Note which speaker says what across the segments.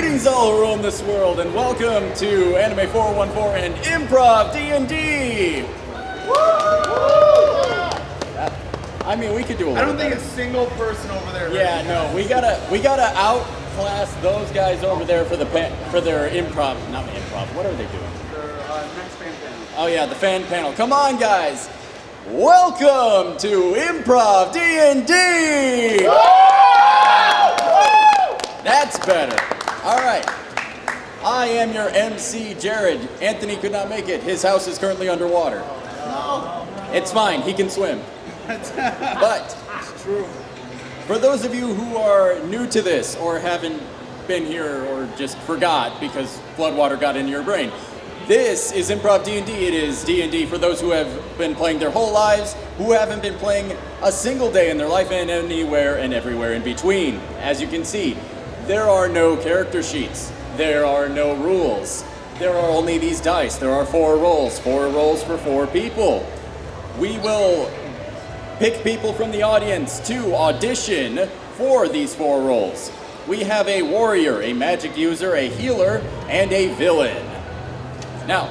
Speaker 1: Greetings all who roam this world, and welcome to Anime414 and Improv D&D! I mean, we could do a little
Speaker 2: I don't think a single person over there.
Speaker 1: Yeah, no, we gotta outclass those guys over there for their improv, not improv, what are they doing?
Speaker 2: Their next fan panel.
Speaker 1: Oh yeah, the fan panel. Come on, guys! Welcome to Improv D&D! That's better. All right. I am your MC, Jared. Anthony could not make it. His house is currently underwater. It's fine. He can swim. But
Speaker 2: It's true.
Speaker 1: for those of you who are new to this or haven't been here or just forgot because floodwater got into your brain, this is Improv D&D. It is D&D for those who have been playing their whole lives, who haven't been playing a single day in their life, and anywhere and everywhere in between. As you can see, there are no character sheets. There are no rules. There are only these dice. There are 4 rolls for 4 people. We will pick people from the audience to audition for these 4 roles. We have a warrior, a magic user, a healer, and a villain. Now,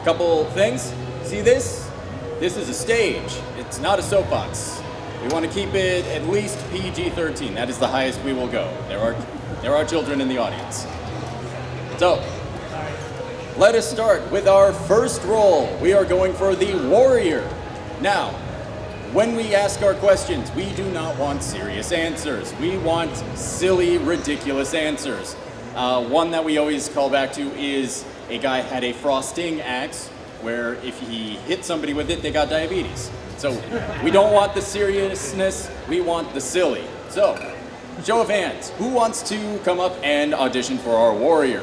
Speaker 1: couple things. See this? This is a stage. It's not a soapbox. We want to keep it at least PG-13. That is the highest we will go. There are children in the audience. So, let us start with our first role. We are going for the warrior. Now, when we ask our questions, we do not want serious answers. We want silly, ridiculous answers. One that we always call back to is a guy had a frosting axe where if he hit somebody with it, they got diabetes. So we don't want the seriousness, we want the silly. So, show of hands, who wants to come up and audition for our warrior?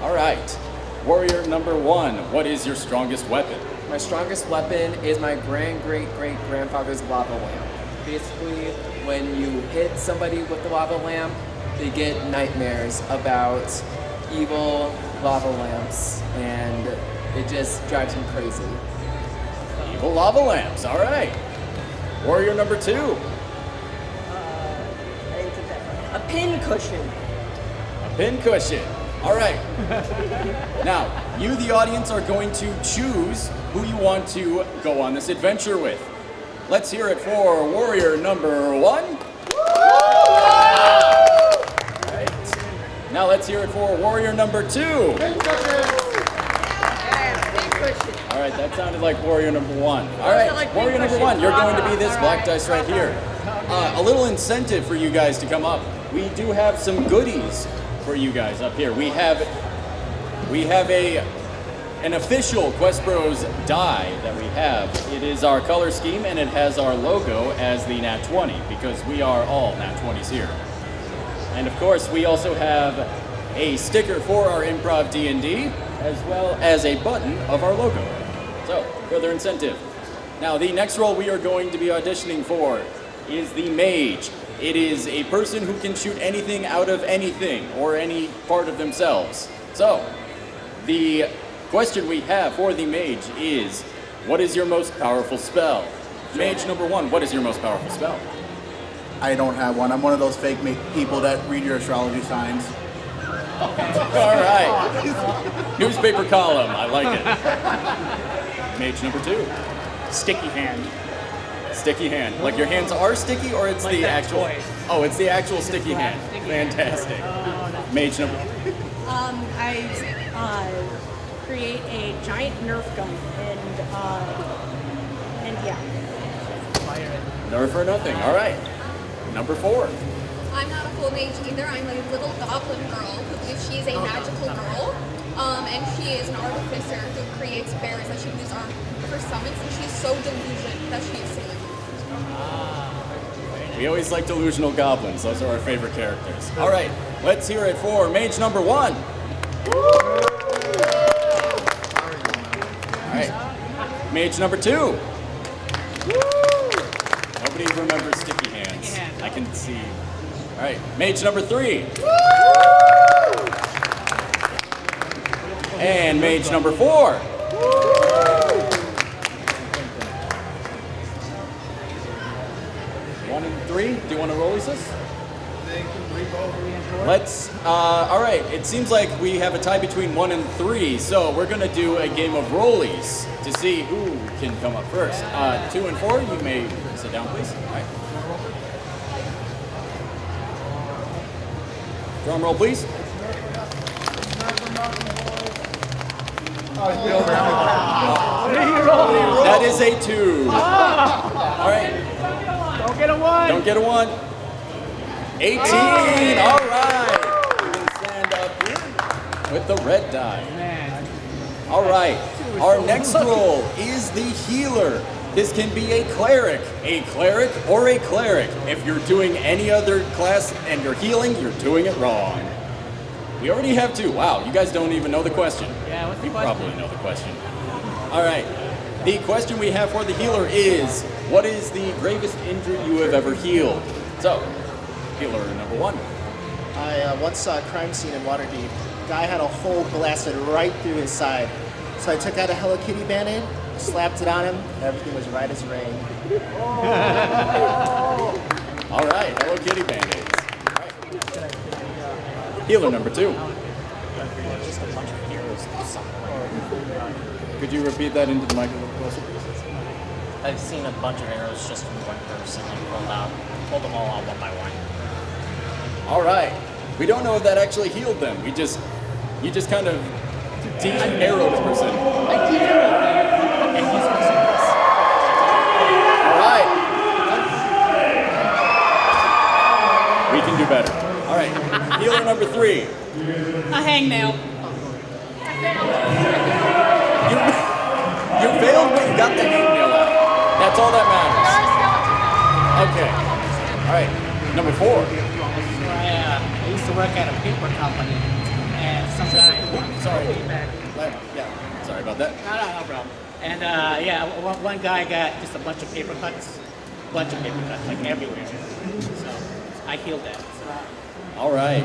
Speaker 1: All right, warrior number 1, what is your strongest weapon?
Speaker 3: My strongest weapon is my great-great-great-grandfather's lava lamp. Basically, when you hit somebody with the lava lamp, they get nightmares about evil lava lamps, and it just drives them crazy.
Speaker 1: Evil lava lamps, all right. Warrior number 2.
Speaker 4: A pin cushion.
Speaker 1: A pin cushion. All right. Now, you, the audience, are going to choose who you want to go on this adventure with. Let's hear it for warrior number 1. Right. Now let's hear it for warrior number 2. All right, that sounded like warrior number 1. All right, warrior number 1, you're going to be this black dice right here. A little incentive for you guys to come up. We do have some goodies for you guys up here. We have an official Quest Bros die that we have. It is our color scheme and it has our logo as the Nat 20 because we are all Nat 20s here. And of course, we also have a sticker for our Improv D&D as well as a button of our logo. So, further incentive. Now, the next role we are going to be auditioning for is the mage. It is a person who can shoot anything out of anything or any part of themselves. So, the question we have for the mage is, what is your most powerful spell? Mage number 1, what is your most powerful spell?
Speaker 2: I don't have one. I'm one of those fake people that read your astrology signs.
Speaker 1: All right. Newspaper column, I like it. Mage number 2.
Speaker 5: Sticky hand.
Speaker 1: Sticky hand. Like your hands are sticky or it's
Speaker 5: Like
Speaker 1: the
Speaker 5: that
Speaker 1: actual?
Speaker 5: toy.
Speaker 1: Oh, it's the actual sticky hand.
Speaker 5: sticky
Speaker 1: Fantastic. Mage number.
Speaker 4: I create a giant Nerf gun and yeah.
Speaker 1: Nerf or nothing. All right. Number 4.
Speaker 6: I'm not a full mage either. I'm a little goblin girl who believes she is a magical girl. And she is an artificer who creates bears that she uses for summons, and she's so delusional that she is silly.
Speaker 1: We always like delusional goblins. Those are our favorite characters. All right. Let's hear it for mage number 1. All right. Mage number 2. Nobody remembers sticky hands. I can see. All right. Mage number 3. And mage number 4. 1 and 3. Do you want to roll this? Let's, all right, it seems like we have a tie between 1 and 3, so we're going to do a game of rollies to see who can come up first. 2 and 4, you may sit down, please. All right. Drum roll, please. That is a 2. All right.
Speaker 5: Don't get a 1.
Speaker 1: Don't get a 1. 18. All right. You can stand up here with the red die.
Speaker 5: Man.
Speaker 1: All right. Our next role is the healer. This can be a cleric, or a cleric. If you're doing any other class and you're healing, you're doing it wrong. We already have 2. Wow, you guys don't even know the question.
Speaker 5: Yeah, what's the
Speaker 1: We
Speaker 5: question?
Speaker 1: probably know the question. All right. The question we have for the healer is, what is the gravest injury you have ever healed? So, healer number 1.
Speaker 7: I once saw a crime scene in Waterdeep. Guy had a hole blasted right through his side. So I took out a Hello Kitty Band-Aid, slapped it on him, and everything was right as rain.
Speaker 1: All right, Hello Kitty Band-Aids. All right. Healer number 2.
Speaker 7: Just a bunch of heroes.
Speaker 1: Could you repeat that into the microphone closer?
Speaker 7: I've seen a bunch of arrows just from one person, like pulled them all out one by one.
Speaker 1: All right. We don't know if that actually healed them. You just kind of de-arrowed a person. All right. We can do better. All right. Healer number 3.
Speaker 4: A hangnail.
Speaker 1: You failed, but you got the hangnail out. That's all that matters. Okay. All right. Number 4.
Speaker 5: I used to work at a paper company, and some guy.
Speaker 1: Sorry. Yeah. Sorry about that.
Speaker 5: No problem. And one guy got just a bunch of paper cuts, like everywhere. So I healed that.
Speaker 1: All right.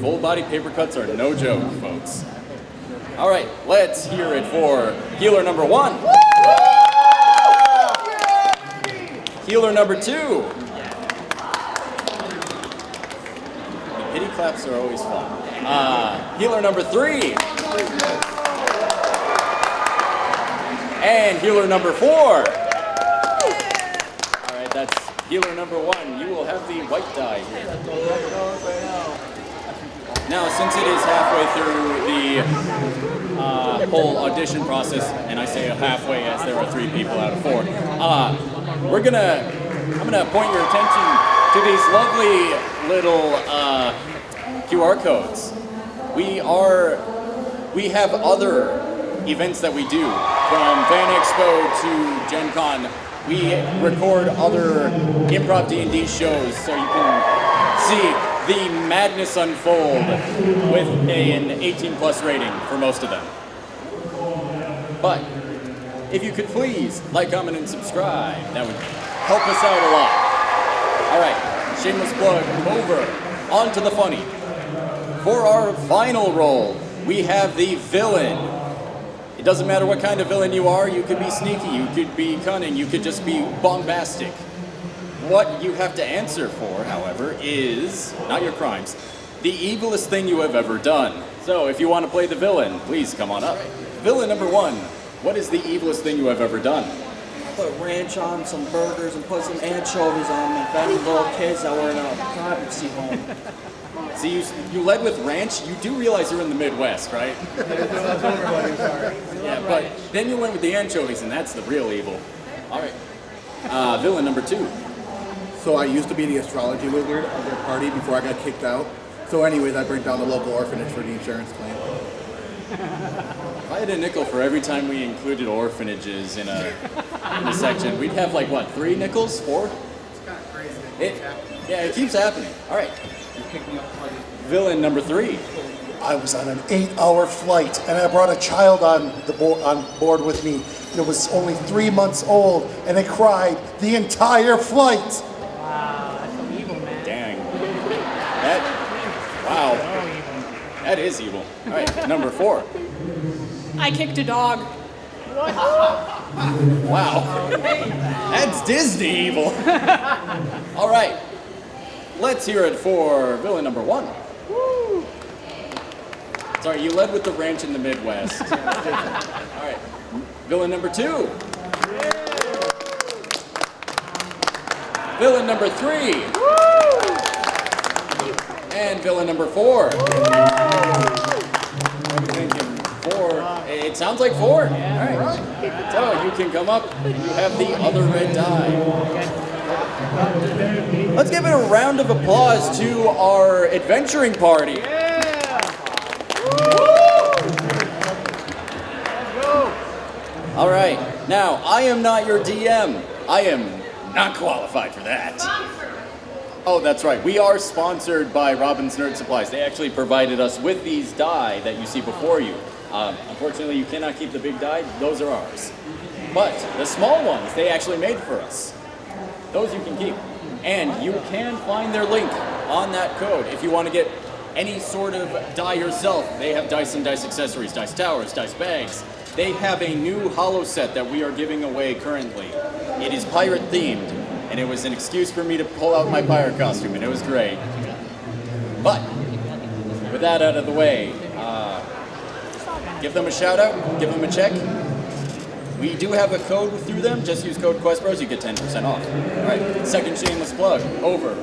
Speaker 1: Full body paper cuts are no joke, folks. All right. Let's hear it for healer number 1. Healer number 2. Pity claps are always fun. Healer number 3. And healer number 4. All right, that's healer number 1. You will have the white die here. Now, since it is halfway through the whole audition process, and I say halfway as there are 3 people out of 4, I'm gonna point your attention to these lovely little QR codes. We have other events that we do, from Fan Expo to Gen Con. We record other Improv D&D shows so you can see the madness unfold with an 18+ rating for most of them. But if you could please like, comment, and subscribe, that would help us out a lot. All right, shameless plug over. On to the funny. For our final role, we have the villain. It doesn't matter what kind of villain you are. You could be sneaky, you could be cunning, you could just be bombastic. What you have to answer for, however, is not your crimes, the evilest thing you have ever done. So if you want to play the villain, please come on up. Villain number 1, what is the evilest thing you have ever done?
Speaker 8: Put ranch on some burgers and put some anchovies on them and fed them little kids that were in a privacy home.
Speaker 1: See, you led with ranch. You do realize you're in the Midwest, right? Yeah, but then you went with the anchovies, and that's the real evil. All right. Villain number 2.
Speaker 2: So I used to be the astrology wizard of their party before I got kicked out. So anyways, I bring down the local orphanage for the insurance claim.
Speaker 1: If I had a nickel for every time we included orphanages in a section, we'd have like, what, 3 nickels? 4? It's kind of crazy. It keeps happening. All right. Villain number 3.
Speaker 9: I was on an 8-hour flight, and I brought a child on board with me. It was only 3 months old, and it cried the entire flight.
Speaker 5: Wow, that's so evil, man.
Speaker 1: Dang. Wow. That is evil. All right, number 4.
Speaker 4: I kicked a dog.
Speaker 1: Wow. That's Disney evil. All right. Let's hear it for villain number 1. Sorry, you led with the ranch in the Midwest. All right, villain number 2. Villain number 3. And villain number 4. What are you thinking? 4. It sounds like 4. All right. So you can come up. You have the other red die. Let's give it a round of applause to our adventuring party. All right. Now, I am not your DM. I am not qualified for that. Oh, that's right. We are sponsored by Robin's Nerd Supplies. They actually provided us with these die that you see before you. Unfortunately, you cannot keep the big die. Those are ours. But the small ones, they actually made for us. Those you can keep. And you can find their link on that code if you want to get any sort of die yourself. They have dice and dice accessories, dice towers, dice bags. They have a new holo set that we are giving away currently. It is pirate themed, and it was an excuse for me to pull out my pirate costume, and it was great. But with that out of the way, give them a shout out, give them a check. We do have a code through them. Just use code QuestBros, you get 10% off. All right, second shameless plug, over.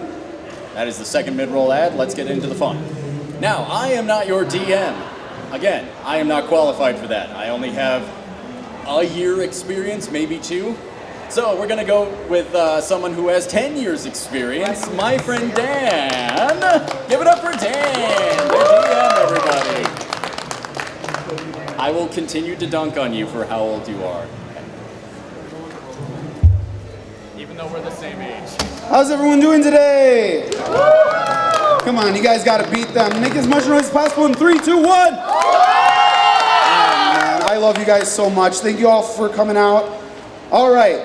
Speaker 1: That is the second mid-roll ad. Let's get into the fun. Now, I am not your DM. Again, I am not qualified for that. I only have a year experience, maybe 2. So we're gonna go with someone who has 10 years experience, my friend Dan. Give it up for Dan, the DM, everybody. I will continue to dunk on you for how old you are. Even though we're the same age.
Speaker 10: How's everyone doing today? Come on, you guys gotta beat them. Make as much noise as possible in 3, 2, 1. Oh, man, I love you guys so much. Thank you all for coming out. All right.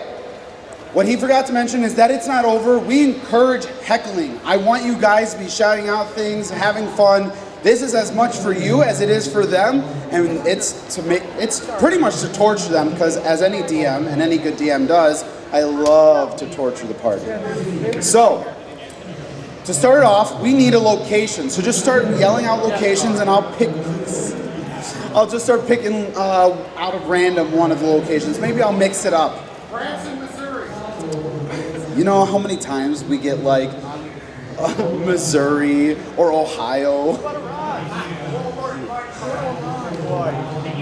Speaker 10: What he forgot to mention is that it's not over. We encourage heckling. I want you guys to be shouting out things, having fun. This is as much for you as it is for them, and it's pretty much to torture them, because as any DM and any good DM does, I love to torture the party. So, to start off, we need a location. So just start yelling out locations, and I'll just start picking out of random one of the locations. Maybe I'll mix it up.
Speaker 2: Branson, Missouri.
Speaker 10: You know how many times we get like Missouri or Ohio?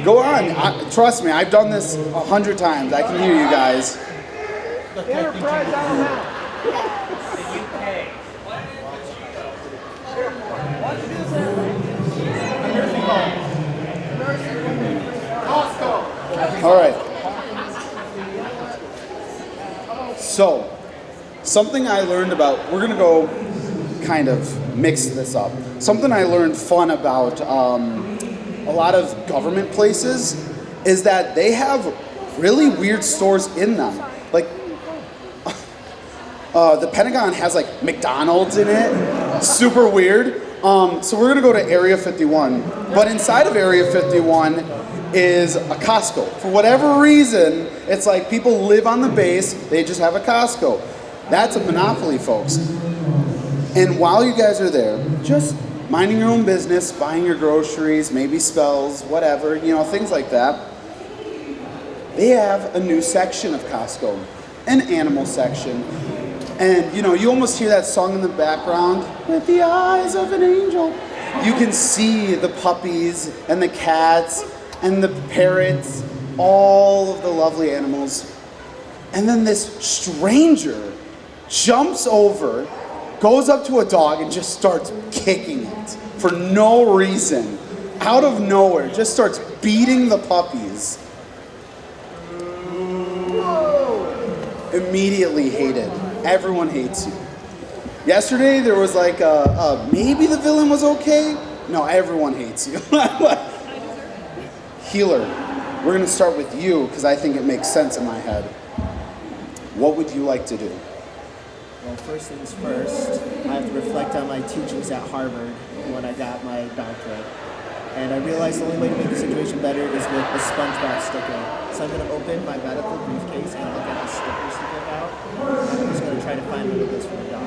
Speaker 10: Go on. Trust me, I've done this 100 times. I can hear you guys.
Speaker 11: Enterprise out of mouth.
Speaker 2: Costco.
Speaker 10: All right. So, something I learned about, we're going to go kind of mix this up. Something I learned fun about a lot of government places is that they have really weird stores in them. Like, the Pentagon has like McDonald's in it. Super weird. So we're gonna go to Area 51. But inside of Area 51 is a Costco. For whatever reason, it's like people live on the base, they just have a Costco. That's a monopoly, folks. And while you guys are there, just minding your own business, buying your groceries, maybe spells, whatever, you know, things like that. They have a new section of Costco, an animal section. And, you know, you almost hear that song in the background, with the eyes of an angel. You can see the puppies and the cats and the parrots, all of the lovely animals. And then this stranger jumps over, goes up to a dog and just starts kicking it for no reason. Out of nowhere, just starts beating the puppies. Immediately hated. Everyone hates you. Yesterday there was like maybe the villain was okay. No, everyone hates you. Healer, we're gonna start with you because I think it makes sense in my head. What would you like to do?
Speaker 7: Well, first things first, I have to reflect on my teachings at Harvard when I got my doctorate. And I realized the only way to make the situation better is with a SpongeBob sticker. So I'm going to open my medical briefcase and look at the stickers to get out. I'm just going to try to find one of those for the dog.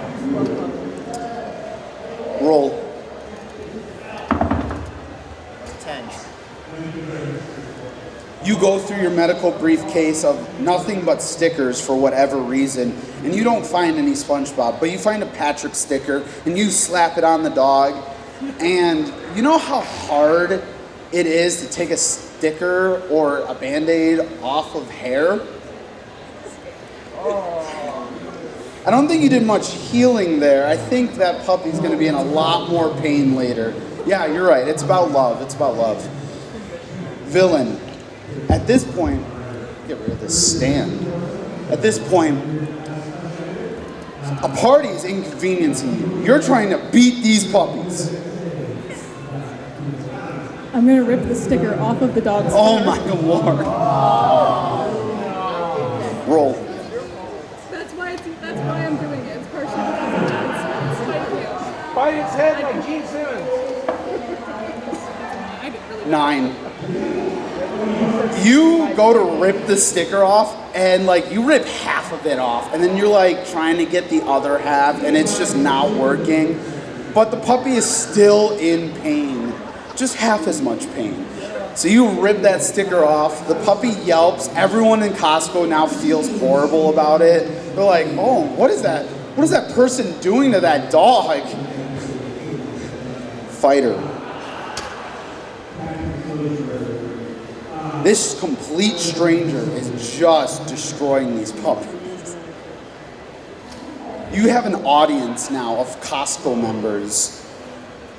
Speaker 10: You go through your medical briefcase of nothing but stickers for whatever reason, and you don't find any SpongeBob, but you find a Patrick sticker, and you slap it on the dog, and you know how hard it is to take a sticker or a Band-Aid off of hair? I don't think you did much healing there. I think that puppy's gonna be in a lot more pain later. Yeah, you're right, it's about love, it's about love. Villain. At this point, get rid of this stand. At this point, a party is inconveniencing you. You're trying to beat these puppies.
Speaker 12: I'm gonna rip the sticker off of the dog's
Speaker 10: Oh
Speaker 12: fur.
Speaker 10: my lord. Roll.
Speaker 12: That's why I'm doing it. It's partially because it's spite of you.
Speaker 11: Bite its head like Gene Simmons.
Speaker 10: 9. You go to rip the sticker off, and like you rip half of it off, and then you're like trying to get the other half, and it's just not working. But the puppy is still in pain, just half as much pain. So you rip that sticker off, the puppy yelps, everyone in Costco now feels horrible about it. They're like, oh, what is that? What is that person doing to that dog? Fighter. This complete stranger is just destroying these puppies. You have an audience now of Costco members.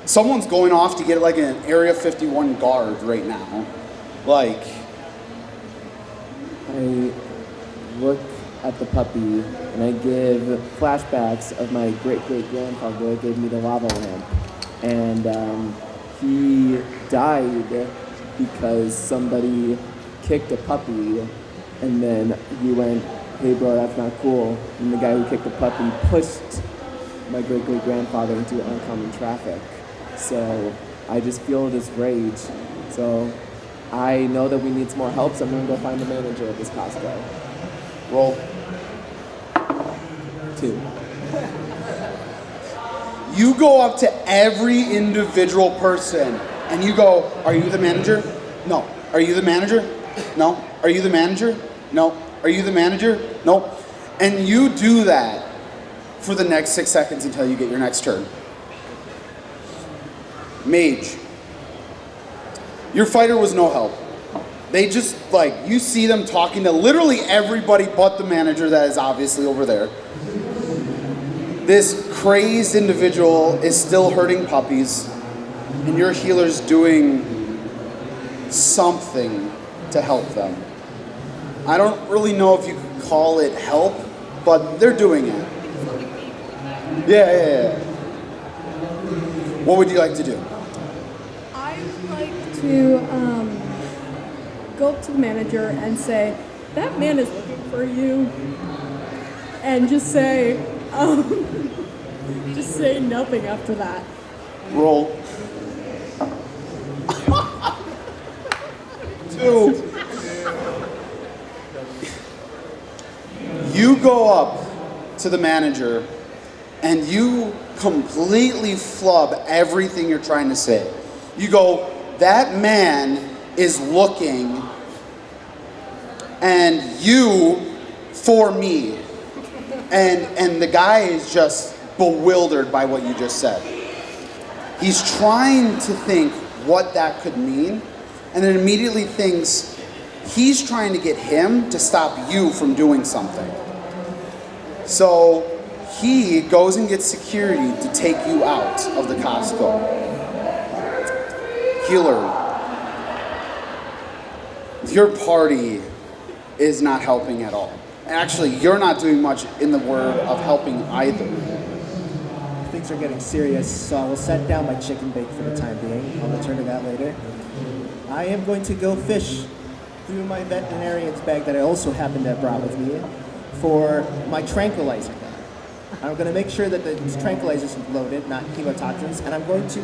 Speaker 10: Someone's going off to get like an Area 51 guard right now. Like,
Speaker 3: I look at the puppy and I give flashbacks of my great-great-grandfather that gave me the lava lamp. And he died because somebody kicked a puppy, and then he went, hey bro, that's not cool. And the guy who kicked the puppy pushed my great-great-grandfather into oncoming traffic. So I just feel this rage. So I know that we need some more help, so I'm gonna go find the manager of this Costco.
Speaker 10: Roll.
Speaker 3: 2.
Speaker 10: You go up to every individual person and you go, are you the manager? No. Are you the manager? No. Are you the manager? No. Are you the manager? No. And you do that for the next 6 seconds until you get your next turn. Mage. Your fighter was no help. They just, like, you see them talking to literally everybody but the manager that is obviously over there. This crazed individual is still hurting puppies, and your healer's doing something to help them. I don't really know if you could call it help, but they're doing it. Yeah. What would you like to do?
Speaker 12: I would like to go up to the manager and say, that man is looking for you. And just say nothing after that.
Speaker 10: Roll. 2. You go up to the manager and you completely flub everything you're trying to say. You go, that man is looking and you for me. And the guy is just bewildered by what you just said. He's trying to think what that could mean, and then immediately thinks he's trying to get him to stop you from doing something. So he goes and gets security to take you out of the Costco. Healer, your party is not helping at all. Actually, you're not doing much in the word of helping either.
Speaker 7: Things are getting serious, so I will set down my chicken bake for the time being. I'll return to that later. I am going to go fish through my veterinarian's bag that I also happen to have brought with me for my tranquilizer gun. I'm going to make sure that the tranquilizers are loaded, not chemotoxins, and I'm going to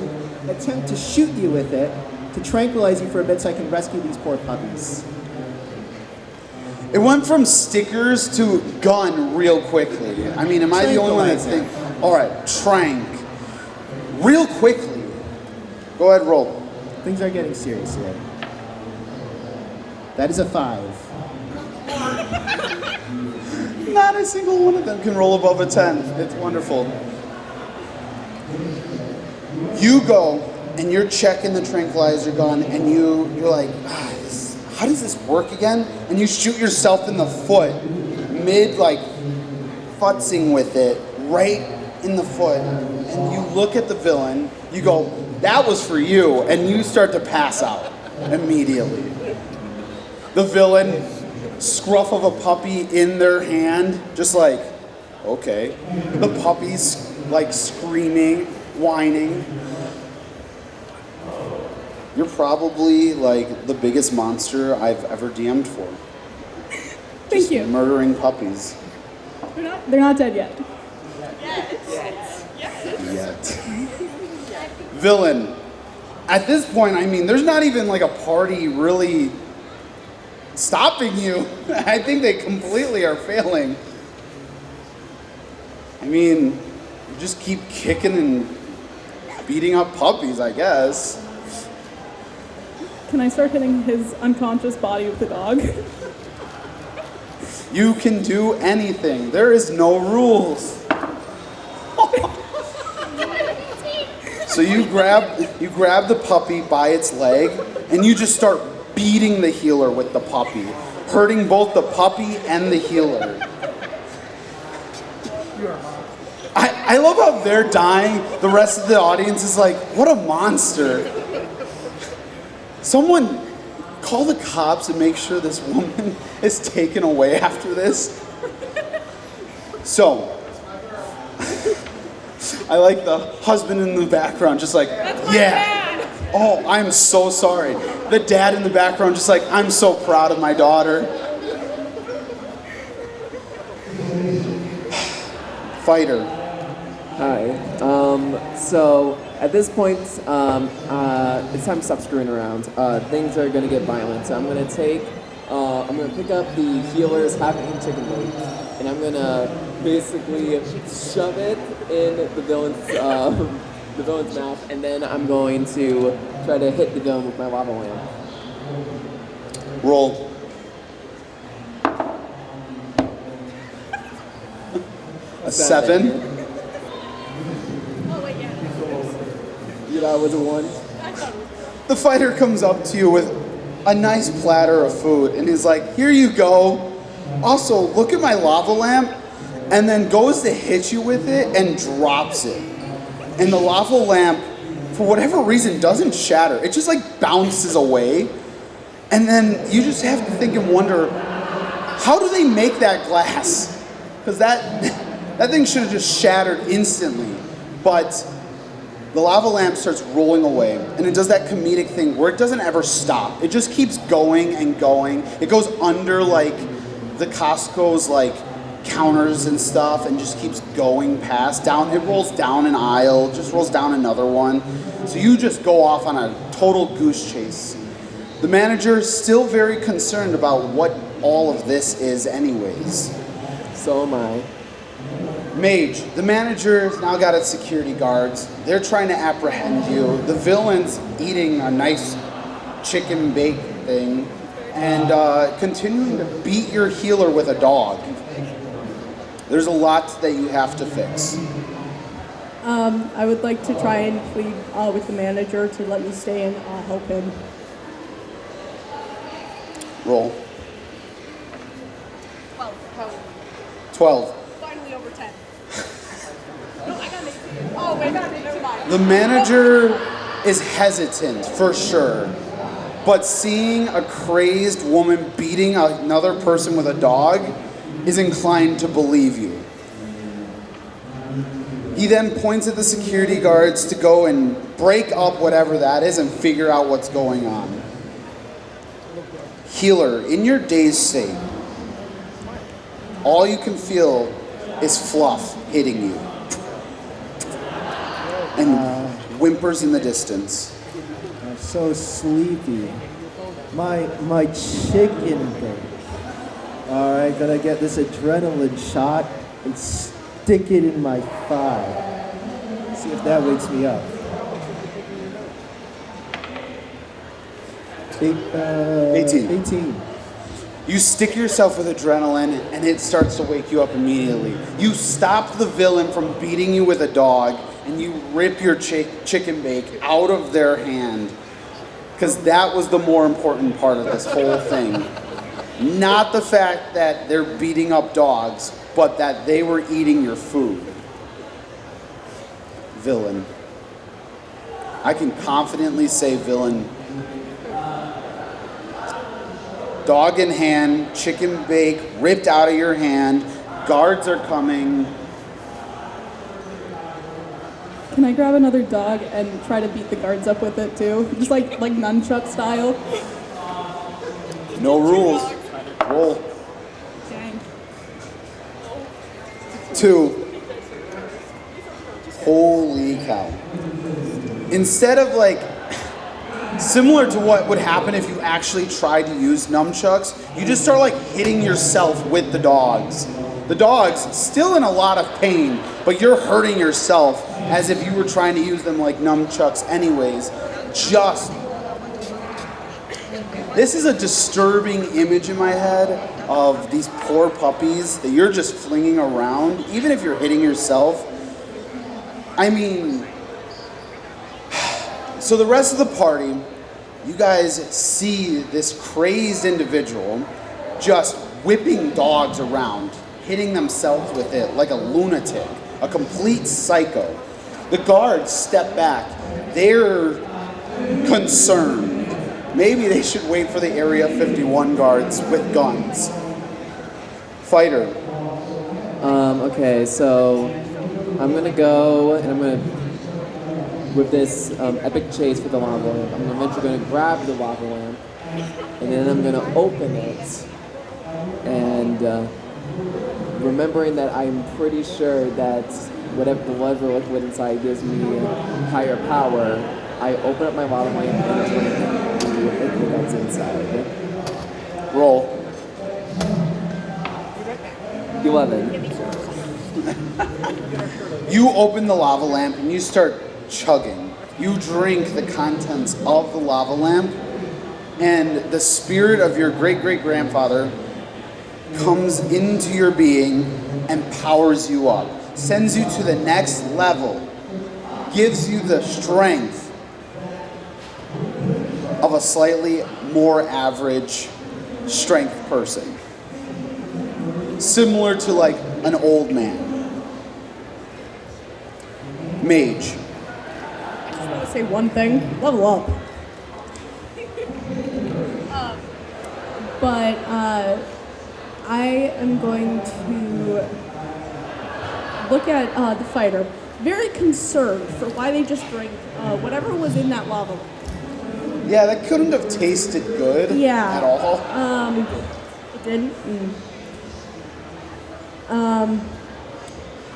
Speaker 7: attempt to shoot you with it to tranquilize you for a bit so I can rescue these poor puppies.
Speaker 10: It went from stickers to gun real quickly. I mean, am I the only one that thinks? All right, trank. Real quickly. Go ahead, roll.
Speaker 7: Things are getting serious here. That is a 5.
Speaker 10: Not a single one of them can roll above a 10. It's wonderful. You go and you're checking the tranquilizer gun and you're like, how does this work again? And you shoot yourself in the foot, mid like futzing with it, right in the foot. And you look at the villain, you go, that was for you, and you start to pass out immediately. The villain, scruff of a puppy in their hand, just like, okay. The puppy's like screaming, whining. You're probably like the biggest monster I've ever DM'd for.
Speaker 12: Thank you.
Speaker 10: Murdering puppies.
Speaker 12: They're not dead yet.
Speaker 10: Yet. Villain. At this point, I mean, there's not even like a party really stopping you. I think they completely are failing. I mean, you just keep kicking and beating up puppies, I guess.
Speaker 12: Can I start hitting his unconscious body with the dog?
Speaker 10: You can do anything. There is no rules. So you grab the puppy by its leg and you just start beating the healer with the puppy, hurting both the puppy and the healer. I love how they're dying. The rest of the audience is like, what a monster. Someone call the cops and make sure this woman is taken away after this. So, I like the husband in the background just like, yeah. Oh, I'm so sorry. The dad in the background just like, I'm so proud of my daughter. Fighter.
Speaker 3: Hi. So at this point, it's time to stop screwing around. Things are gonna get violent. So I'm gonna pick up the healer's half-eaten chicken leg, and I'm gonna basically shove it in the villain's mouth, and then I'm going to try to hit the villain with my lava lamp.
Speaker 10: Roll. A 7.
Speaker 3: You know, it was a 1.
Speaker 10: The fighter comes up to you with a nice platter of food and is like, here you go. Also, look at my lava lamp, and then goes to hit you with it and drops it. And the lava lamp, for whatever reason, doesn't shatter. It just like bounces away. And then you just have to think and wonder, how do they make that glass? Because that thing should have just shattered instantly. But the lava lamp starts rolling away, and it does that comedic thing where it doesn't ever stop. It just keeps going and going. It goes under like the Costco's like counters and stuff and just keeps going past down. It rolls down an aisle, just rolls down another one. So you just go off on a total goose chase. The manager is still very concerned about what all of this is anyways.
Speaker 3: So am I.
Speaker 10: Mage, the manager's now got its security guards. They're trying to apprehend you. The villain's eating a nice chicken bake thing and continuing to beat your healer with a dog. There's a lot that you have to fix.
Speaker 12: I would like to try and plead with the manager to let me stay and help him.
Speaker 10: Roll.
Speaker 6: 12.
Speaker 10: 12.
Speaker 6: Finally over 10. No, I got it. Oh, wait, I got it. Never mind.
Speaker 10: The manager is hesitant, for sure. But seeing a crazed woman beating another person with a dog is inclined to believe you. He then points at the security guards to go and break up whatever that is and figure out what's going on. Healer, in your dazed state, all you can feel is fluff hitting you. And whimpers in the distance.
Speaker 7: I'm so sleepy. My chicken thing. All right, gonna get this adrenaline shot and stick it in my thigh. See if that wakes me up.
Speaker 10: 18.
Speaker 7: 18.
Speaker 10: You stick yourself with adrenaline and it starts to wake you up immediately. You stop the villain from beating you with a dog and you rip your chicken bake out of their hand. Because that was the more important part of this whole thing. Not the fact that they're beating up dogs, but that they were eating your food. Villain. I can confidently say villain. Dog in hand, chicken bake ripped out of your hand, guards are coming.
Speaker 12: Can I grab another dog and try to beat the guards up with it too? Just like nunchuck style?
Speaker 10: No rules. Roll.
Speaker 12: Dang.
Speaker 10: 2. Holy cow. Instead of like, similar to what would happen if you actually tried to use nunchucks, you just start like hitting yourself with the dogs. The dog's still in a lot of pain, but you're hurting yourself as if you were trying to use them like nunchucks anyways. This is a disturbing image in my head of these poor puppies that you're just flinging around, even if you're hitting yourself. I mean, so the rest of the party, you guys see this crazed individual just whipping dogs around, hitting themselves with it like a lunatic, a complete psycho. The guards step back. They're concerned. Maybe they should wait for the Area 51 guards with guns. Fighter.
Speaker 3: Okay, so I'm gonna go and I'm gonna, with this epic chase for the lava lamp, I'm eventually gonna grab the lava lamp and then I'm gonna open it. And remembering that I'm pretty sure that whatever liquid inside gives me higher power, I open up my lava lamp and drink the liquid that's inside.
Speaker 10: Roll.
Speaker 3: 11.
Speaker 10: You open the lava lamp and you start chugging. You drink the contents of the lava lamp, and the spirit of your great-great-grandfather comes into your being and powers you up, sends you to the next level, gives you the strength of a slightly more average strength person. Similar to like an old man. Mage.
Speaker 12: I just want to say one thing. Level up. But I am going to look at the fighter, very concerned for why they just drank whatever was in that lava.
Speaker 10: Yeah, that couldn't have tasted good at all.
Speaker 12: It didn't.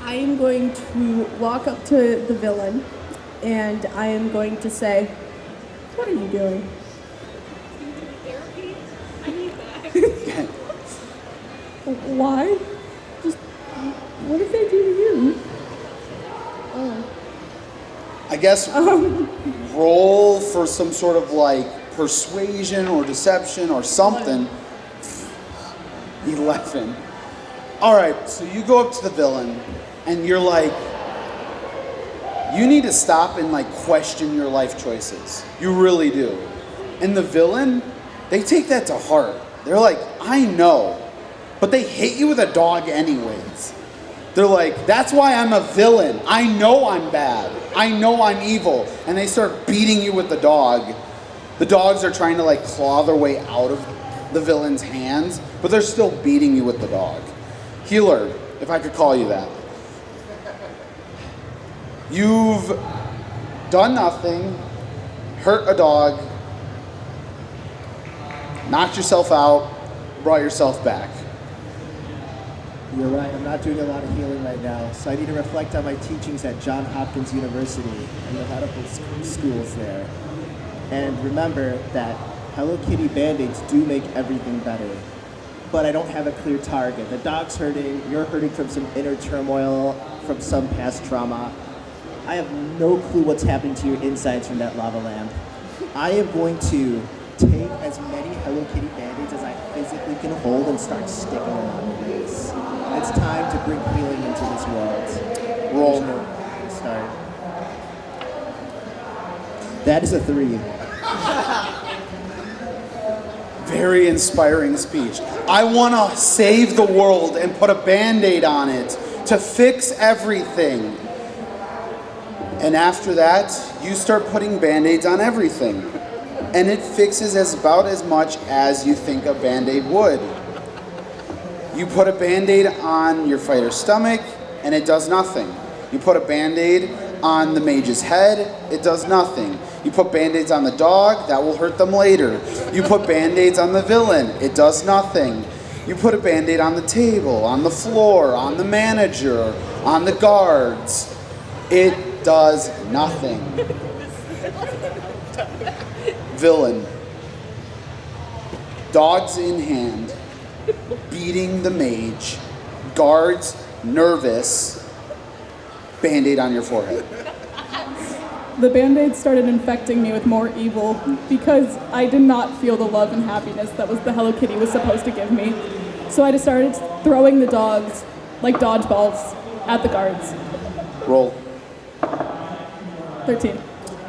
Speaker 12: I am going to walk up to the villain, and I am going to say, "What are you doing?"
Speaker 6: Therapy? I need that.
Speaker 12: Why? Just, what did they do to you? Oh.
Speaker 10: I guess roll for some sort of like persuasion or deception or something. 11. All right, so you go up to the villain and you're like, you need to stop and like question your life choices. You really do. And the villain, they take that to heart. They're like, I know, but they hit you with a dog anyways. They're like, that's why I'm a villain. I know I'm bad. I know I'm evil. And they start beating you with the dog. The dogs are trying to like claw their way out of the villain's hands, but they're still beating you with the dog. Healer, if I could call you that. You've done nothing, hurt a dog, knocked yourself out, brought yourself back.
Speaker 7: You're right, I'm not doing a lot of healing right now, so I need to reflect on my teachings at Johns Hopkins University and the medical schools there. And remember that Hello Kitty Band-Aids do make everything better. But I don't have a clear target. The dog's hurting, you're hurting from some inner turmoil, from some past trauma. I have no clue what's happening to your insides from that lava lamp. I am going to take as many Hello Kitty Band-Aids as I physically can hold and start sticking them on the face. It's time to bring healing into this world.
Speaker 10: Roll.
Speaker 7: Start. That is a 3.
Speaker 10: Very inspiring speech. I want to save the world and put a Band-Aid on it to fix everything. And after that, you start putting Band-Aids on everything. And it fixes about as much as you think a Band-Aid would. You put a Band-Aid on your fighter's stomach, and it does nothing. You put a Band-Aid on the mage's head, it does nothing. You put Band-Aids on the dog, that will hurt them later. You put Band-Aids on the villain, it does nothing. You put a Band-Aid on the table, on the floor, on the manager, on the guards. It does nothing. Villain. Dogs in hand, beating the mage, guards nervous, Band-Aid on your forehead.
Speaker 12: The Band-Aid started infecting me with more evil because I did not feel the love and happiness that was the Hello Kitty was supposed to give me. So I just started throwing the dogs like dodgeballs at the guards.
Speaker 10: Roll.
Speaker 12: 13.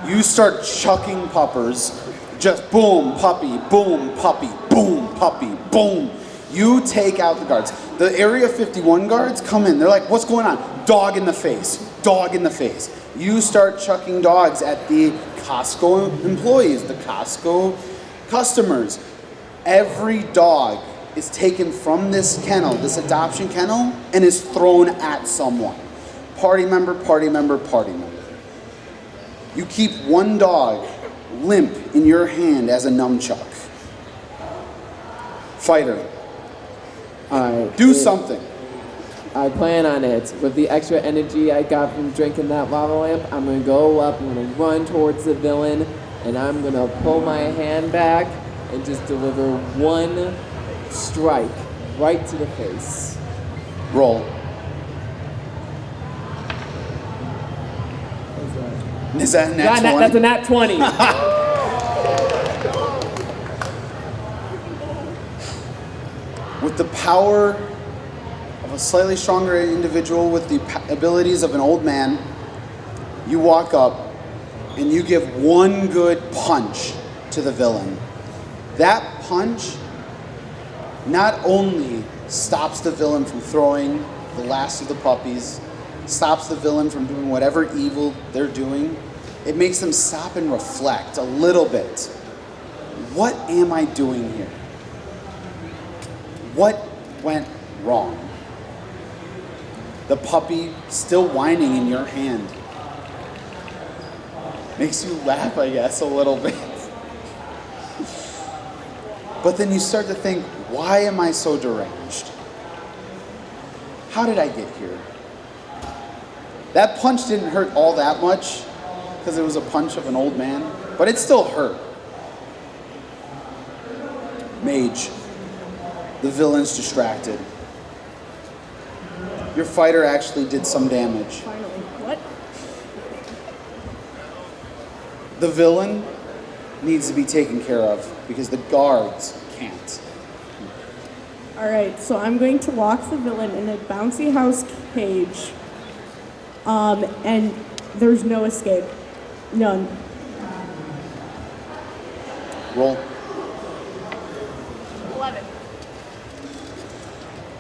Speaker 10: You start chucking puppers, just boom, puppy, boom, puppy, boom, puppy, boom. You take out the guards. The Area 51 guards come in. They're like, what's going on? Dog in the face. Dog in the face. You start chucking dogs at the Costco employees, the Costco customers. Every dog is taken from this kennel, this adoption kennel, and is thrown at someone. Party member, party member, party member. You keep one dog limp in your hand as a nunchuck. Fighter.
Speaker 3: Alright.
Speaker 10: Do something.
Speaker 3: I plan on it. With the extra energy I got from drinking that lava lamp, I'm gonna go up, I'm gonna run towards the villain, and I'm gonna pull my hand back and just deliver one strike right to the face.
Speaker 10: Roll. Is that a nat 20?
Speaker 3: That's a nat 20.
Speaker 10: With the power of a slightly stronger individual with the abilities of an old man, you walk up and you give one good punch to the villain. That punch not only stops the villain from throwing the last of the puppies, stops the villain from doing whatever evil they're doing, it makes them stop and reflect a little bit. What am I doing here? What went wrong? The puppy still whining in your hand. Makes you laugh, I guess, a little bit. But then you start to think, why am I so deranged? How did I get here? That punch didn't hurt all that much because it was a punch of an old man, but it still hurt. Mage. The villain's distracted. Your fighter actually did some damage.
Speaker 12: Finally. What?
Speaker 10: The villain needs to be taken care of because the guards can't.
Speaker 12: Alright, so I'm going to lock the villain in a bouncy house cage. And there's no escape. None.
Speaker 10: Roll.
Speaker 6: 11.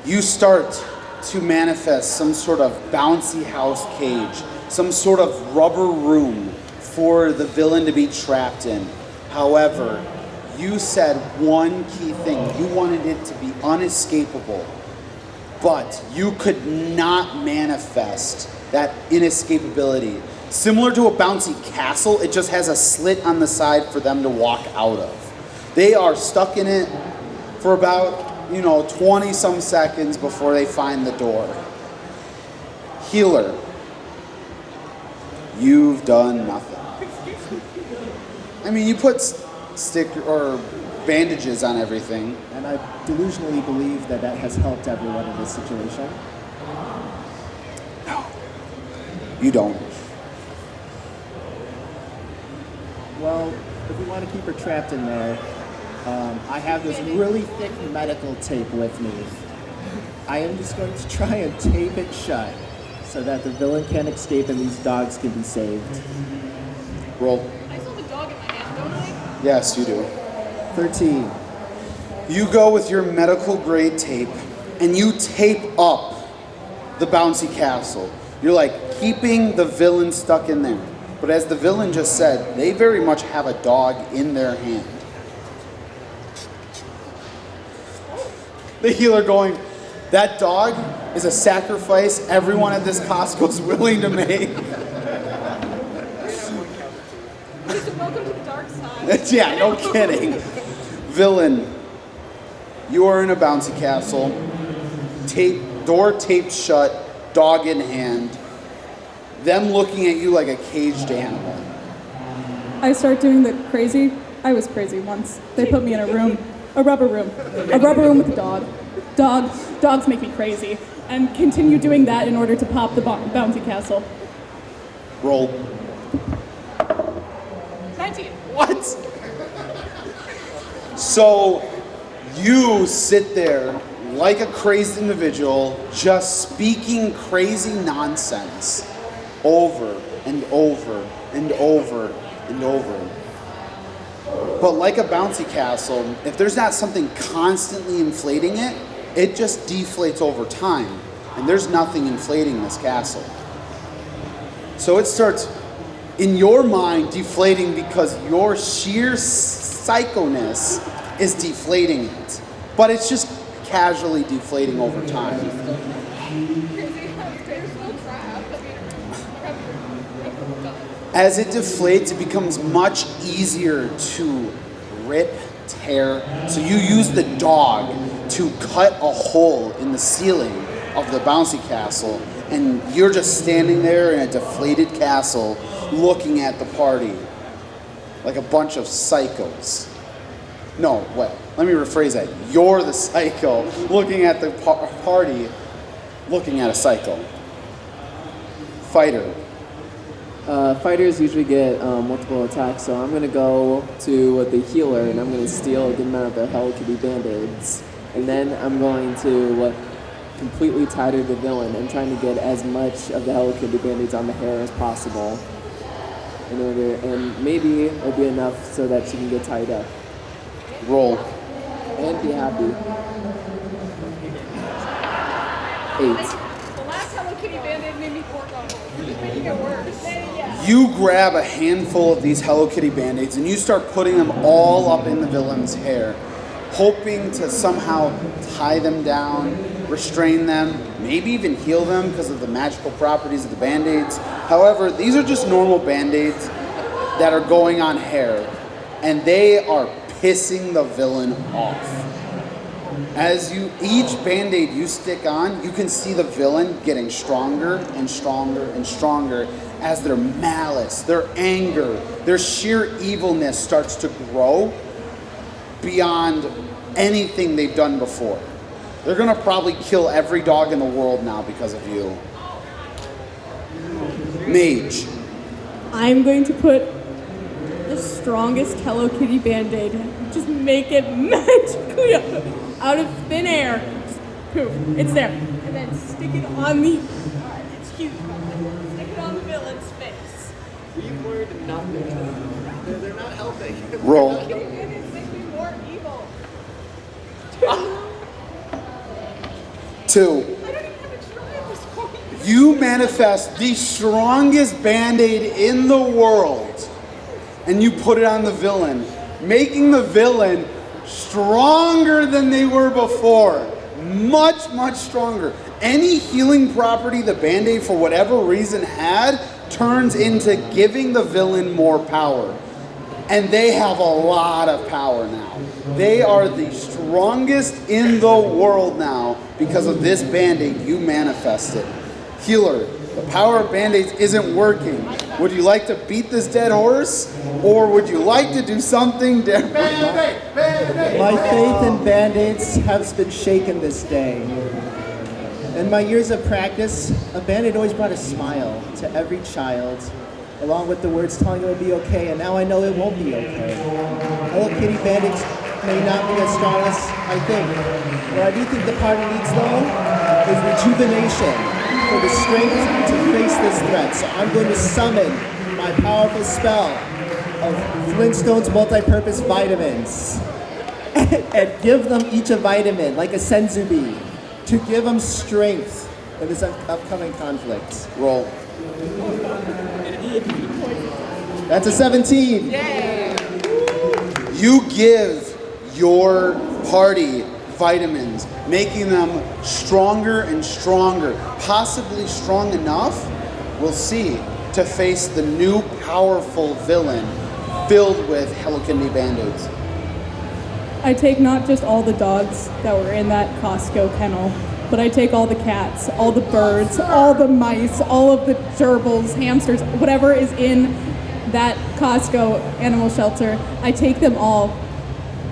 Speaker 10: You start to manifest some sort of bouncy house cage, some sort of rubber room for the villain to be trapped in. However, you said one key thing. You wanted it to be unescapable, but you could not manifest that inescapability. Similar to a bouncy castle, it just has a slit on the side for them to walk out of. They are stuck in it for about 20 some seconds before they find the door. Healer, you've done nothing. I mean, you put stick or bandages on everything.
Speaker 7: And I delusionally believe that has helped everyone in this situation.
Speaker 10: No, you don't.
Speaker 7: Well, if we want to keep her trapped in there, I have this really thick medical tape with me. I am just going to try and tape it shut so that the villain can't escape and these dogs can be saved.
Speaker 10: Roll.
Speaker 6: I still have a dog in my hand, don't I?
Speaker 10: Yes, you do.
Speaker 7: 13.
Speaker 10: You go with your medical grade tape and you tape up the bouncy castle. You're like keeping the villain stuck in there. But as the villain just said, they very much have a dog in their hand. The healer going, that dog is a sacrifice everyone at this Costco is willing to make.
Speaker 6: Welcome to the dark side.
Speaker 10: Yeah, no kidding. Villain, you are in a bouncy castle, door taped shut, dog in hand, them looking at you like a caged animal.
Speaker 12: I start doing the crazy. I was crazy once. They put me in a rubber room with a dog. Dogs make me crazy, and continue doing that in order to pop the bouncy castle.
Speaker 10: Roll.
Speaker 6: 19.
Speaker 10: What? So you sit there like a crazed individual, just speaking crazy nonsense over and over and over and over. But like a bouncy castle, if there's not something constantly inflating it, it just deflates over time. And there's nothing inflating this castle. So it starts, in your mind, deflating because your sheer psychoness is deflating it. But it's just casually deflating over time. As it deflates, it becomes much easier to rip, tear. So you use the dog to cut a hole in the ceiling of the bouncy castle, and you're just standing there in a deflated castle looking at the party like a bunch of psychos. No, wait, let me rephrase that. You're the psycho looking at the party looking at a psycho. Fighter.
Speaker 3: Fighters usually get multiple attacks, so I'm going to go to the healer and I'm going to steal a good amount of the Hello Kitty Band-Aids. And then I'm going to completely tire the villain and trying to get as much of the Hello Kitty Band-Aids on the hair as possible. And maybe it'll be enough so that she can get tied up.
Speaker 10: Roll.
Speaker 3: And be happy. 8.
Speaker 6: The last Hello Kitty Band-Aid made me fork on it. You're just making it worse. Yeah.
Speaker 10: You grab a handful of these Hello Kitty Band-Aids and you start putting them all up in the villain's hair, hoping to somehow tie them down, restrain them, maybe even heal them because of the magical properties of the Band-Aids. However, these are just normal Band-Aids that are going on hair, and they are pissing the villain off. As each Band-Aid you stick on, you can see the villain getting stronger and stronger and stronger as their malice, their anger, their sheer evilness starts to grow beyond anything they've done before. They're gonna probably kill every dog in the world now because of you. Mage.
Speaker 12: I'm going to put the strongest Hello Kitty Band-Aid, just make it magically out of thin air. Just poof, it's there. And then stick it on the, it's huge, stick it on the villain's face.
Speaker 7: We've learned nothing. They're not helping.
Speaker 10: Roll.
Speaker 6: Band-Aids make me more evil.
Speaker 10: 2.
Speaker 6: I don't even have a try at this point.
Speaker 10: You manifest the strongest Band-Aid in the world, and you put it on the villain, making the villain stronger than they were before. Much, much stronger. Any healing property the Band-Aid, for whatever reason, had, turns into giving the villain more power. And they have a lot of power now. They are the strongest in the world now because of this Band-Aid you manifested. Healer, the power of Band-Aids isn't working. Would you like to beat this dead horse? Or would you like to do something different?
Speaker 7: My faith in Band-Aids has been shaken this day. In my years of practice, a Band-Aid always brought a smile to every child, along with the words telling them it would be okay, and now I know it won't be okay. Hello Kitty Band-Aids may not be as strong as I think. What I do think the party needs, though, is rejuvenation for the strength to face this threat. So I'm going to summon my powerful spell of Flintstones multi-purpose vitamins and give them each a vitamin, like a senzubi, to give them strength in this upcoming conflict.
Speaker 10: Roll.
Speaker 7: That's a 17.
Speaker 10: You give your party vitamins, making them stronger and stronger, possibly strong enough, we'll see, to face the new powerful villain filled with Hello Kitty Band-Aids.
Speaker 12: I take not just all the dogs that were in that Costco kennel, but I take all the cats, all the birds, all the mice, all of the gerbils, hamsters, whatever is in that Costco animal shelter. I take them all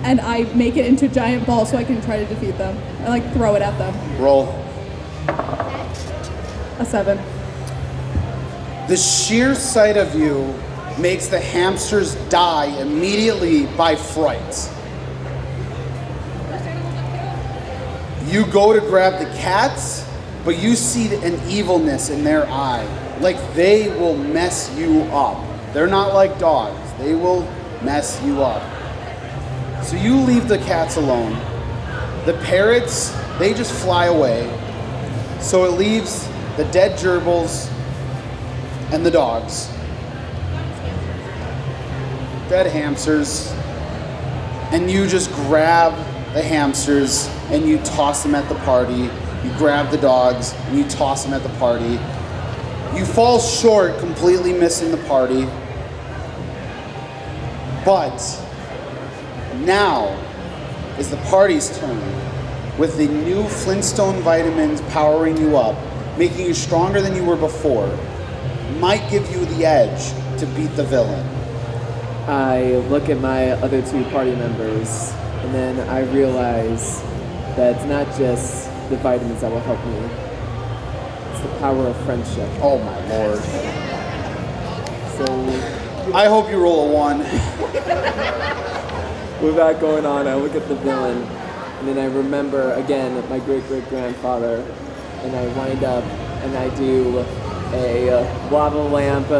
Speaker 12: and I make it into a giant ball so I can try to defeat them. I like throw it at them.
Speaker 10: Roll.
Speaker 12: A 7.
Speaker 10: The sheer sight of you makes the hamsters die immediately by fright. You go to grab the cats, but you see an evilness in their eye. Like they will mess you up. They're not like dogs. They will mess you up. So you leave the cats alone. The parrots, they just fly away. So it leaves the dead gerbils and the dogs. Dead hamsters. And you just grab the hamsters and you toss them at the party. You grab the dogs and you toss them at the party. You fall short, completely missing the party. But now is the party's turn, with the new Flintstone vitamins powering you up, making you stronger than you were before, might give you the edge to beat the villain.
Speaker 3: I look at my other 2 party members, and then I realize that it's not just the vitamins that will help me. It's the power of friendship.
Speaker 10: Oh my lord.
Speaker 3: So
Speaker 10: I hope you roll a 1.
Speaker 3: with that going on, I look at the villain, and then I remember again my great-great-grandfather, and I wind up and I do a lava lamp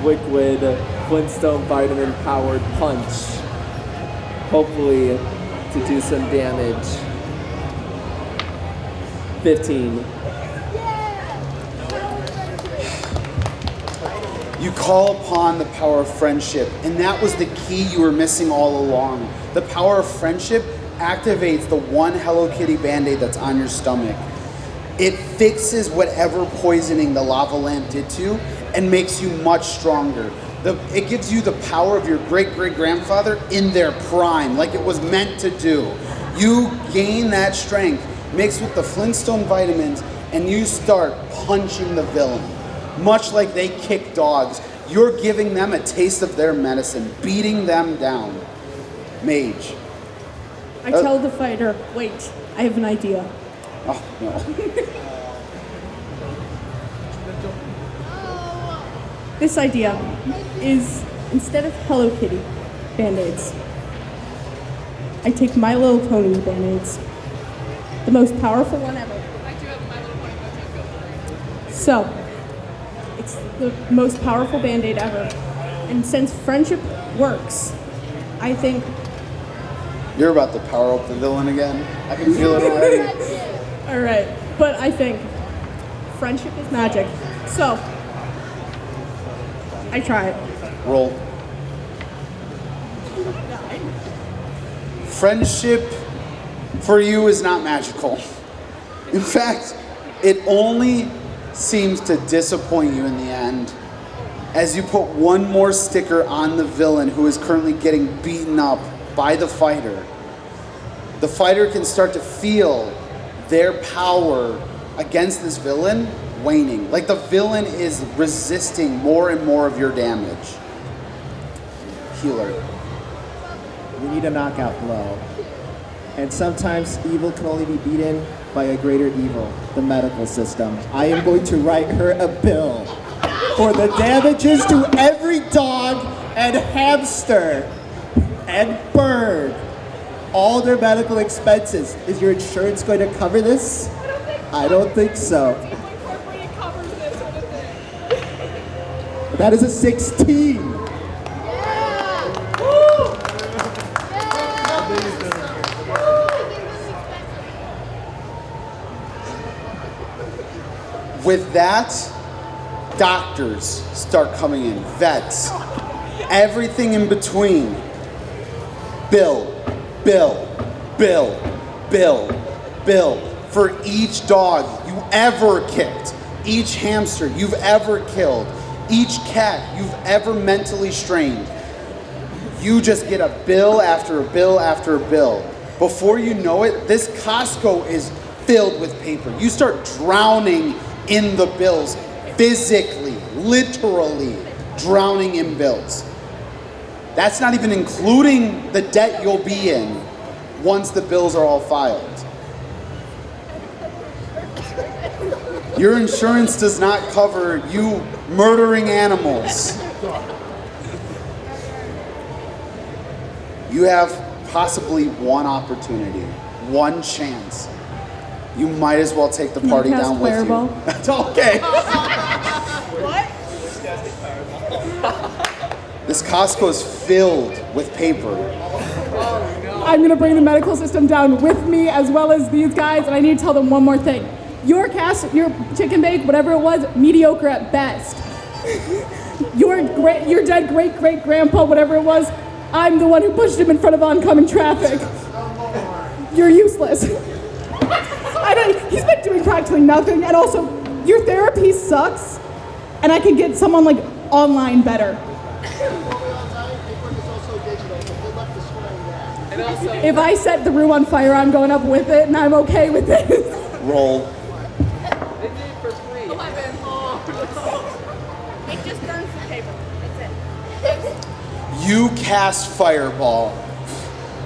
Speaker 3: liquid Flintstone vitamin powered punch, hopefully to do some damage. 15.
Speaker 10: You call upon the power of friendship, and that was the key you were missing all along. The power of friendship activates the one Hello Kitty Band-Aid that's on your stomach. It fixes whatever poisoning the lava lamp did to you and makes you much stronger. It gives you the power of your great-great-grandfather in their prime, like it was meant to do. You gain that strength mixed with the Flintstone vitamins, and you start punching the villain. Much like they kick dogs, you're giving them a taste of their medicine, beating them down. Mage.
Speaker 12: I tell the fighter, wait, I have an idea.
Speaker 10: Oh, no.
Speaker 12: This idea is, instead of Hello Kitty Band-Aids, I take My Little Pony Band-Aids. The most powerful one ever.
Speaker 6: I do have My Little Pony Mojo.
Speaker 12: So, it's the most powerful Band-Aid ever. And since friendship works, I think...
Speaker 10: You're about to power up the villain again. I can feel it already.
Speaker 12: All right, but I think friendship is magic. So, I try it.
Speaker 10: Roll. Friendship for you is not magical. In fact, it only seems to disappoint you in the end as you put one more sticker on the villain who is currently getting beaten up by the fighter. The fighter can start to feel their power against this villain waning. Like the villain is resisting more and more of your damage. Healer.
Speaker 7: We need a knockout blow. And sometimes evil can only be beaten by a greater evil, the medical system. I am going to write her a bill for the damages to every dog and hamster and bird all their medical expenses. Is your insurance going to cover this? I don't think so. That is a 16.
Speaker 10: With that, doctors start coming in, vets, everything in between. Bill, bill, bill, bill, bill for each dog you ever kicked, each hamster you've ever killed, each cat you've ever mentally strained. You just get a bill after a bill after a bill. Before you know it, this Costco is filled with paper. You start drowning in the bills, physically, literally drowning in bills. That's not even including the debt you'll be in once the bills are all filed. Your insurance does not cover you murdering animals. You have possibly one opportunity, one chance. You might as well take the party down with you. That's okay.
Speaker 6: What?
Speaker 10: This Costco is filled with paper.
Speaker 12: I'm gonna bring the medical system down with me as well as these guys, and I need to tell them one more thing. Your chicken bake, whatever it was, mediocre at best. Your dead great-great-grandpa, whatever it was, I'm the one who pushed him in front of oncoming traffic. You're useless. He's been doing practically nothing, and also, your therapy sucks, and I could get someone like online better. If I set the room on fire, I'm going up with it, and I'm okay with this.
Speaker 10: Roll.
Speaker 6: It just burns the paper. That's it.
Speaker 10: You cast Fireball.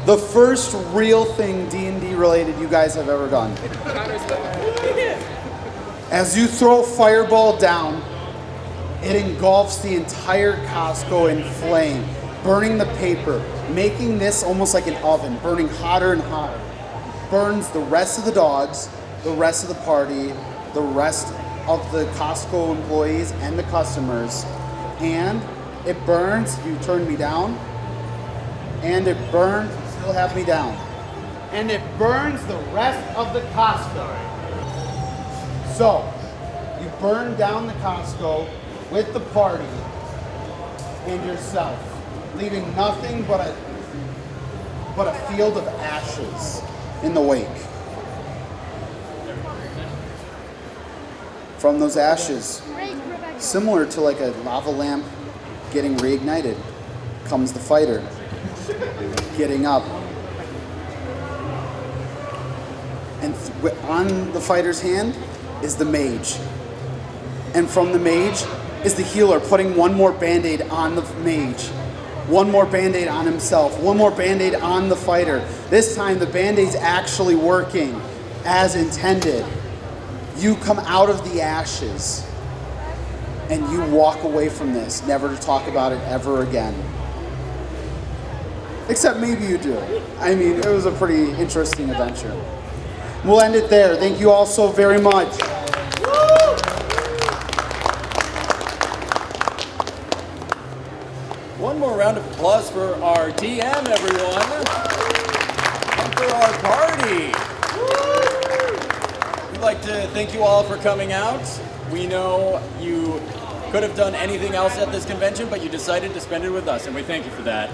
Speaker 10: The first real thing D&D related you guys have ever done. As you throw Fireball down, it engulfs the entire Costco in flame, burning the paper, making this almost like an oven, burning hotter and hotter. Burns the rest of the dogs, the rest of the party, the rest of the Costco employees and the customers. And it burns, you turned me down, and it burned, you still have me down. And it burns the rest of the Costco. So, you burn down the Costco with the party and yourself, leaving nothing but a field of ashes in the wake. From those ashes, similar to like a lava lamp getting reignited, comes the fighter, getting up. And on the fighter's hand is the mage. And from the mage is the healer putting one more band-aid on the mage. One more band-aid on himself. One more band-aid on the fighter. This time the band-aid's actually working as intended. You come out of the ashes and you walk away from this, never to talk about it ever again. Except maybe you do. I mean, it was a pretty interesting adventure. We'll end it there. Thank you all so very much.
Speaker 1: One more round of applause for our DM, everyone. And for our party. We'd like to thank you all for coming out. We know you could have done anything else at this convention, but you decided to spend it with us, and we thank you for that.